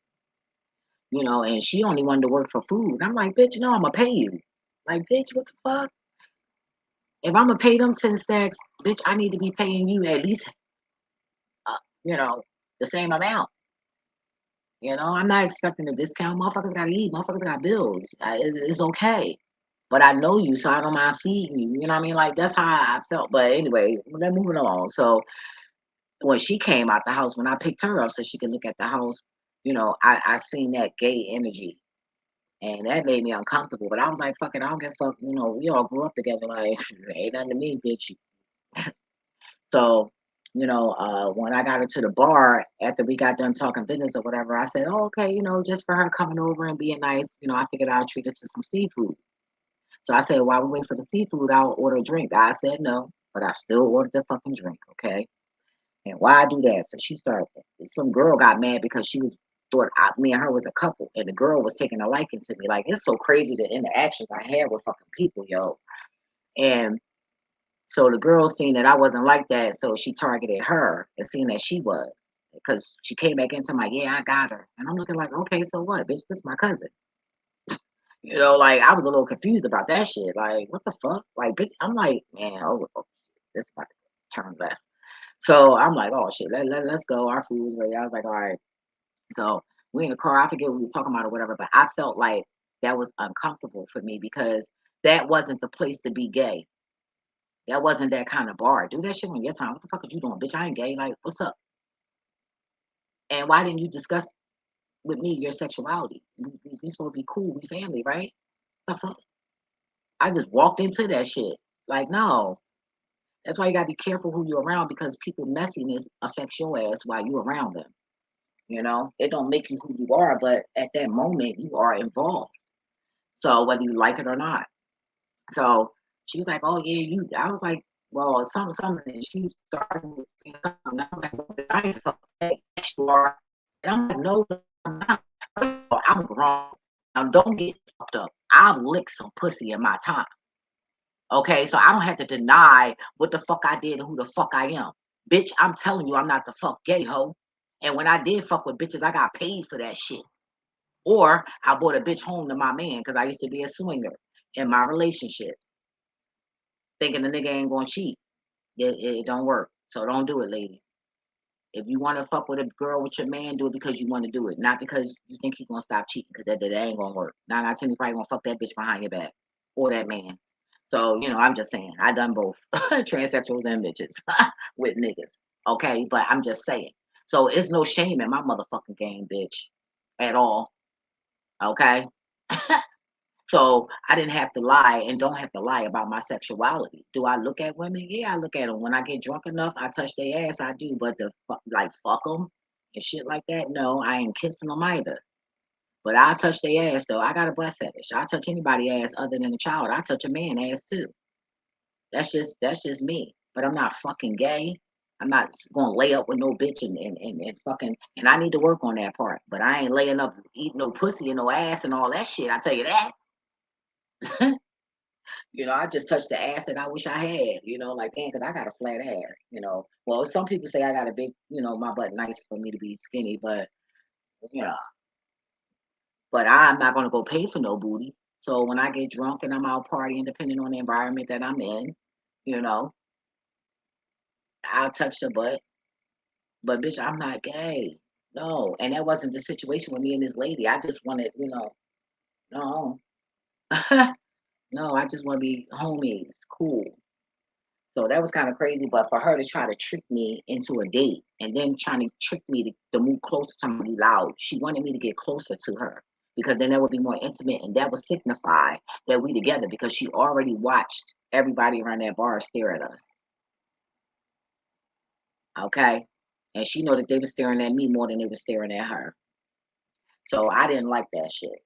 and she only wanted to work for food. I'm like, bitch, no, I'm gonna pay you. Like, bitch, what the fuck? If I'm gonna pay them 10 stacks, bitch, I need to be paying you at least, uh, you know, the same amount. I'm not expecting a discount. Motherfuckers gotta eat. Motherfuckers got bills. It's okay. But I know you, so I don't mind feeding you. You know what I mean? Like that's how I felt. But anyway, let's moving along. So when she came out the house, when I picked her up so she could look at the house, I seen that gay energy. And that made me uncomfortable. But I was like, fuck it, I don't give a fuck. We all grew up together. Like, ain't nothing to me, bitch. So, when I got her to the bar after we got done talking business or whatever, I said, oh, okay, just for her coming over and being nice, I figured I'd treat her to some seafood. So I said, while we wait for the seafood, I'll order a drink. I said no, but I still ordered the fucking drink, okay? And why I do that? So she started, some girl got mad because she was thought me and her was a couple, and the girl was taking a liking to me. Like it's so crazy the interactions I had with fucking people, yo. And so the girl seen that I wasn't like that, so she targeted her and seen that she was. Because she came back into my, yeah, I got her. And I'm looking like, okay, so what? Bitch, this is my cousin. Like I was a little confused about that shit. Like, what the fuck? Like, bitch, I'm like, man, oh this is about to turn left. So I'm like, oh shit, let's go. Our food was ready. I was like, all right. So we in the car. I forget what we was talking about or whatever, but I felt like that was uncomfortable for me because that wasn't the place to be gay. That wasn't that kind of bar. Do that shit on your time. What the fuck are you doing, bitch? I ain't gay. Like, what's up? And why didn't you discuss with me your sexuality? We supposed to be cool. We family, right? The fuck? I just walked into that shit. Like, no. That's why you gotta be careful who you're around because people messiness affects your ass while you're around them. It don't make you who you are, but at that moment you are involved. So whether you like it or not. So she was like, "Oh yeah, you." I was like, "Well, something." And she started with something. I was like, well, "I ain't fucking yes, you are." And I'm like, "No, I'm not. First of all, I'm grown. Now don't get fucked up. I've licked some pussy in my time. Okay, so I don't have to deny what the fuck I did and who the fuck I am. Bitch, I'm telling you, I'm not the fuck gay hoe. And when I did fuck with bitches, I got paid for that shit. Or I brought a bitch home to my man because I used to be a swinger in my relationships, thinking the nigga ain't gonna cheat. It don't work. So don't do it, ladies. If you want to fuck with a girl with your man, do it because you want to do it, not because you think he's gonna stop cheating. Because that ain't gonna work. 9 out of 10, you probably gonna fuck that bitch behind your back or that man. So I'm just saying, I done both transsexuals and bitches with niggas. Okay, but I'm just saying. So it's no shame in my motherfucking game, bitch, at all. Okay. So I didn't have to lie and don't have to lie about my sexuality. Do I look at women? Yeah, I look at them. When I get drunk enough, I touch their ass. I do, but like fuck them and shit like that. No, I ain't kissing them either. But I touch their ass though. I got a butt fetish. I touch anybody ass other than a child. I touch a man ass too. That's just me. But I'm not fucking gay. I'm not gonna lay up with no bitch and fucking and I need to work on that part. But I ain't laying up eating no pussy and no ass and all that shit. I tell you that. I just touched the ass that I wish I had, like, damn, because I got a flat ass. Well, some people say I got a big, my butt nice for me to be skinny, you know, but I'm not going to go pay for no booty. So when I get drunk and I'm out partying, depending on the environment that I'm in, you know, I'll touch the butt. But bitch, I'm not gay. No. And that wasn't the situation with me and this lady. I just wanted, no. No, I just want to be homies, cool. So that was kind of crazy, but for her to try to trick me into a date and then trying to trick me to move closer to me loud, she wanted me to get closer to her because then that would be more intimate, and that would signify that we together because she already watched everybody around that bar stare at us. Okay. And she know that they were staring at me more than they were staring at her. So I didn't like that shit,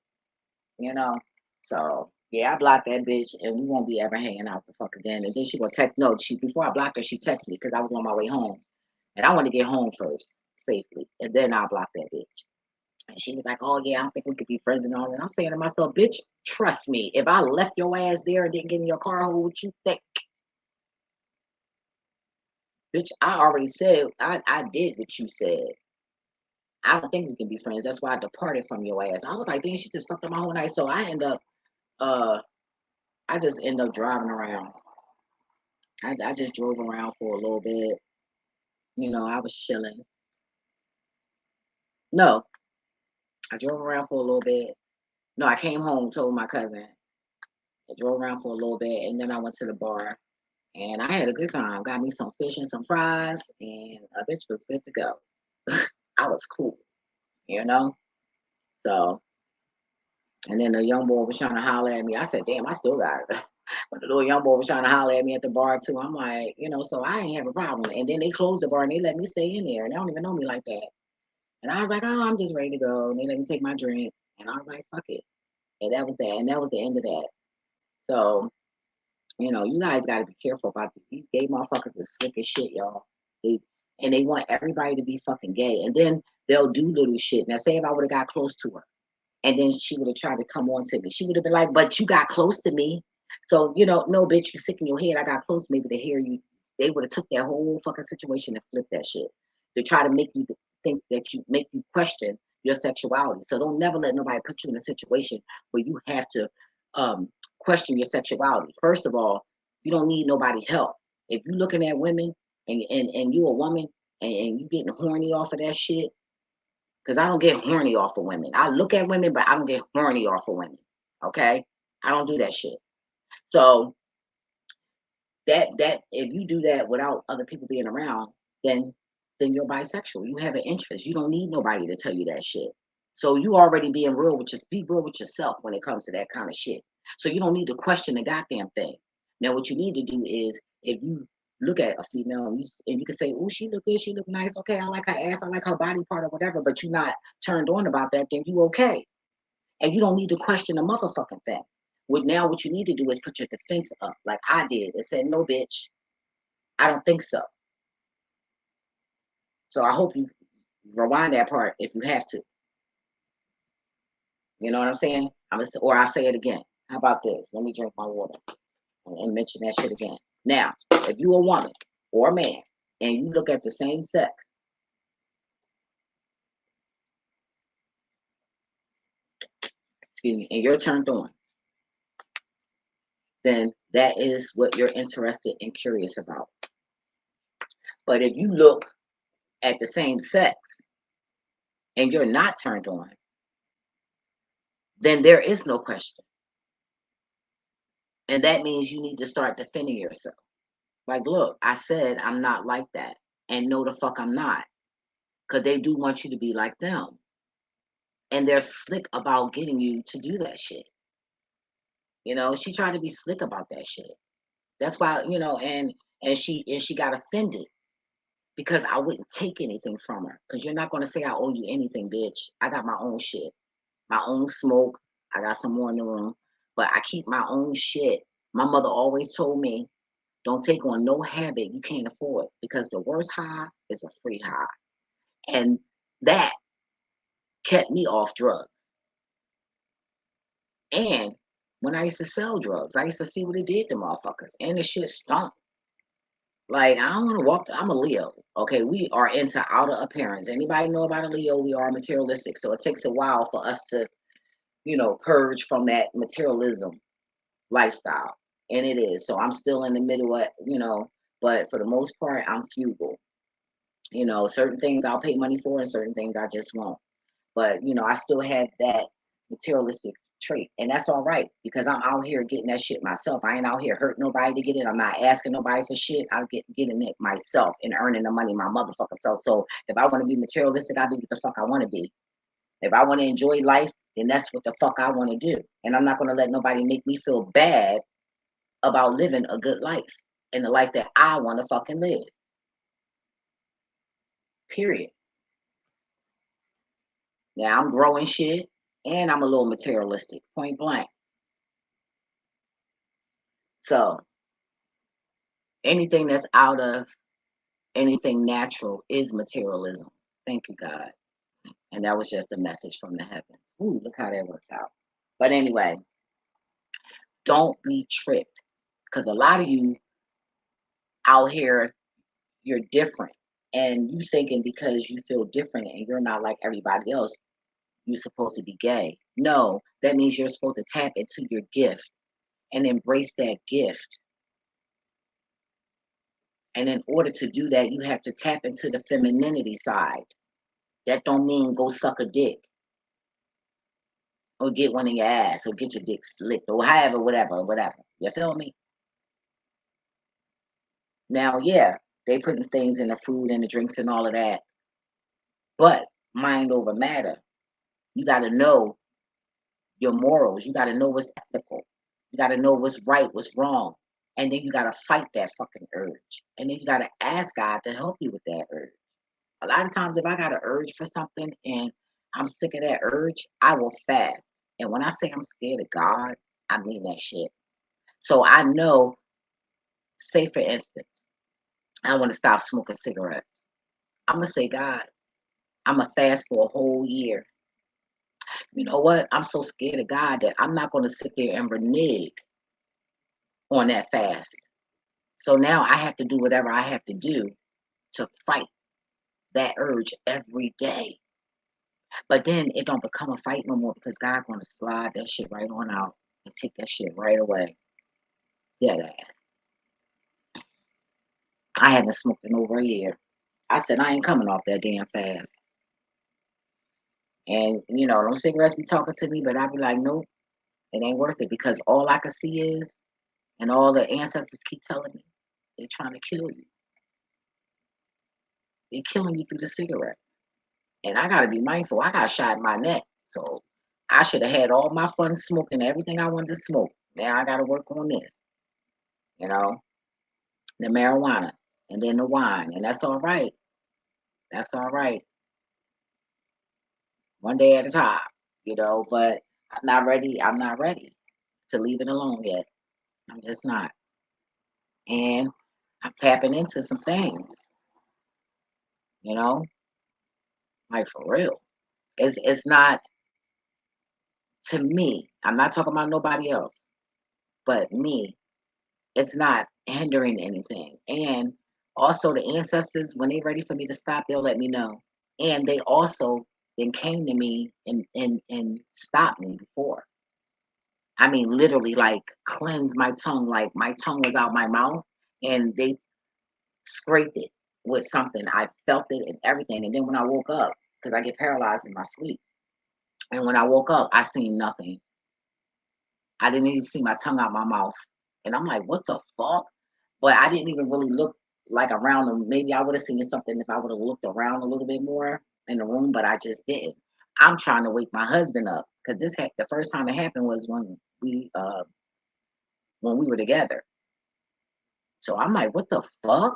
you know? So yeah, I blocked that bitch and we won't be ever hanging out the fuck again. And then she gonna text no, she before I blocked her, she texted me because I was on my way home. And I wanted to get home first, safely. And then I blocked that bitch. And she was like, oh yeah, I don't think we could be friends and all that. I'm saying to myself, bitch, trust me, if I left your ass there and didn't get in your car, who would you think? Bitch, I already said I did what you said. I don't think we can be friends. That's why I departed from your ass. I was like, damn, she just fucked up my whole night. So uh I just end up driving around. I just drove around for a little bit. I was chilling. No, I drove around for a little bit. No, I came home, told my cousin. I drove around for a little bit, and then I went to the bar, and I had a good time. Got me some fish and some fries, and a bitch was good to go. I was cool, you know. So, and then the young boy was trying to holler at me. I said, "Damn, I still got it." But the little young boy was trying to holler at me at the bar too. I'm like, so I ain't have a problem. And then they closed the bar and they let me stay in there, and they don't even know me like that. And I was like, "Oh, I'm just ready to go." And they let me take my drink, and I was like, "Fuck it." And that was that, and that was the end of that. So, you guys got to be careful about these gay motherfuckers is slick as shit, y'all. They and they want everybody to be fucking gay, and then they'll do little shit. Now, say if I would have got close to her, and then she would have tried to come on to me, she would have been like, "But you got close to me, so no, bitch, you sick in your head. I got close maybe to hear you." They would have took that whole fucking situation and flipped that shit to try to make you think that you make you question your sexuality. So don't never let nobody put you in a situation where you have to um, question your sexuality. First of all, you don't need nobody help. If you're looking at women and you a woman and you getting horny off of that shit, because I don't get horny off of women. I look at women, but I don't get horny off of women. Okay? I don't do that shit. So that if you do that without other people being around, then you're bisexual. You have an interest. You don't need nobody to tell you that shit. So you already being real with just be real with yourself when it comes to that kind of shit. So you don't need to question the goddamn thing. Now what you need to do is if you look at a female and you can say, "Oh, she look good, she look nice. Okay, I like her ass, I like her body part or whatever," but you're not turned on about that, then you okay. And you don't need to question the motherfucking thing. What you need to do is put your defense up, like I did, and said, "No, bitch, I don't think so." So I hope you rewind that part if you have to. You know what I'm saying? Or I'll say it again. How about this? Let me drink my water and mention that shit again. Now, if you a woman or a man and you look at the same sex, excuse me, and you're turned on, then that is what you're interested and curious about. But if you look at the same sex and you're not turned on, then there is no question. And that means you need to start defending yourself. Like, look, I said I'm not like that. And no, the fuck I'm not. Because they do want you to be like them. And they're slick about getting you to do that shit. She tried to be slick about that shit. That's why, and she got offended because I wouldn't take anything from her. Because you're not gonna say I owe you anything, bitch. I got my own shit, my own smoke. I got some more in the room, but I keep my own shit. My mother always told me, don't take on no habit you can't afford because the worst high is a free high. And that kept me off drugs. And when I used to sell drugs, I used to see what it did to motherfuckers. And the shit stunk. Like, I don't want to walk. I'm a Leo. Okay, we are into outer appearance. Anybody know about a Leo? We are materialistic. So it takes a while for us to, purge from that materialism lifestyle. And it is. So I'm still in the middle of, but for the most part, I'm frugal. Certain things I'll pay money for and certain things I just won't. But I still have that materialistic trait, and that's all right because I'm out here getting that shit myself. I ain't out here hurting nobody to get it. I'm not asking nobody for shit. I'm getting it myself and earning the money my motherfucker self. So if I want to be materialistic, I'll be what the fuck I want to be. If I want to enjoy life, then that's what the fuck I want to do. And I'm not going to let nobody make me feel bad about living a good life and the life that I want to fucking live. Period. Now I'm growing shit and I'm a little materialistic, point blank. So anything that's out of anything natural is materialism. Thank you, God. And that was just a message from the heavens. Ooh, look how that worked out. But anyway, don't be tricked. Because a lot of you out here, you're different. And you thinking because you feel different and you're not like everybody else, you're supposed to be gay. No, that means you're supposed to tap into your gift and embrace that gift. And in order to do that, you have to tap into the femininity side. That don't mean go suck a dick or get one in your ass or get your dick slicked or however, whatever. You feel me? Now, yeah, they putting things in the food and the drinks and all of that, but mind over matter. You got to know your morals. You got to know what's ethical. You got to know what's right, what's wrong. And then you got to fight that fucking urge. And then you got to ask God to help you with that urge. A lot of times, if I got an urge for something and I'm sick of that urge, I will fast. And when I say I'm scared of God, I mean that shit. So I know, say for instance, I want to stop smoking cigarettes. I'm going to say, God, I'm going to fast for a whole year. You know what? I'm so scared of God that I'm not going to sit there and renege on that fast. So now I have to do whatever I have to do to fight that urge every day. But then it don't become a fight no more because God gonna slide that shit right on out and take that shit right away. Yeah, I haven't smoked in over a year. I said I ain't coming off that damn fast. And you know, them cigarettes be talking to me, but I be like, nope, it ain't worth it because all I can see is, and all the ancestors keep telling me, they're trying to kill you. They're killing you through the cigarettes. And I gotta be mindful. I got shot in my neck. So I should have had all my fun smoking everything I wanted to smoke. Now I gotta work on this, you know, the marijuana and then the wine. And that's all right. That's all right. One day at a time, you know, but I'm not ready. I'm not ready to leave it alone yet. I'm just not. And I'm tapping into some things, you know, like for real. It's not to me. I'm not talking about nobody else, but me. It's not hindering anything. And also the ancestors, when they're ready for me to stop, they'll let me know. And they also then came to me and stopped me before. I mean, literally like cleanse my tongue, like my tongue was out my mouth and they scraped it with something. I felt it and everything. And then when I woke up, because I get paralyzed in my sleep, and when I woke up, I seen nothing. I didn't even see my tongue out my mouth. And I'm like, what the fuck? But I didn't even really look like around them. Maybe I would have seen something if I would have looked around a little bit more in the room, but I just didn't. I'm trying to wake my husband up because the first time it happened was when we were together. So I'm like, what the fuck?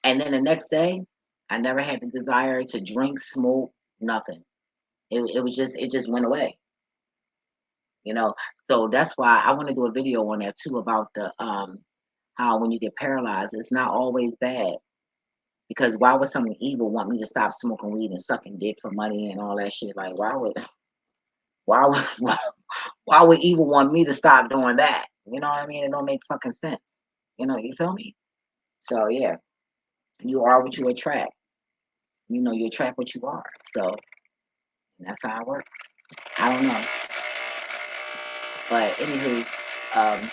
And then the next day, I never had the desire to drink, smoke, nothing. It was just it just went away. You know, so that's why I want to do a video on that too about the how when you get paralyzed, it's not always bad. Because why would someone evil want me to stop smoking weed and sucking dick for money and all that shit? Like, why would, why would evil want me to stop doing that? You know what I mean? It don't make fucking sense. You know, you feel me? So yeah, you are what you attract. You know, you attract what you are. So that's how it works. I don't know, but anywho, um,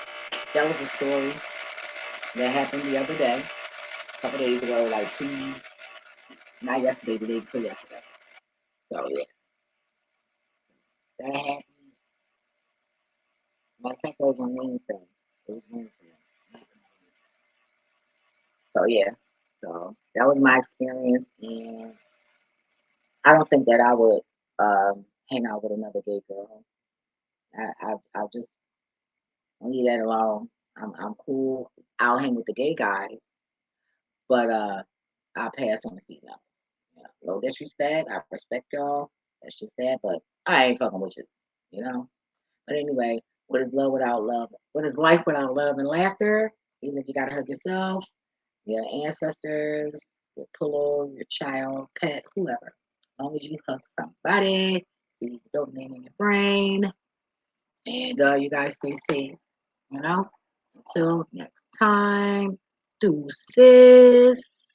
that was a story that happened the other day, a couple days ago, like two, not yesterday, the day before yesterday. So yeah, that happened. Matter of fact, that was on Wednesday. It was Wednesday. So yeah, so that was my experience, and I don't think that I would hang out with another gay girl. I'll just leave that alone. I'm cool. I'll hang with the gay guys, but I'll pass on the females. You know, no disrespect. I respect y'all. That's just that. But I ain't fucking with you. You know. But anyway, what is love without love? What is life without love and laughter? Even if you gotta hug yourself, your ancestors, your pillow, your child, pet, whoever. As long as you hug somebody, you keep the dopamine in your brain, and you guys stay safe. You know. Until next time, deuces.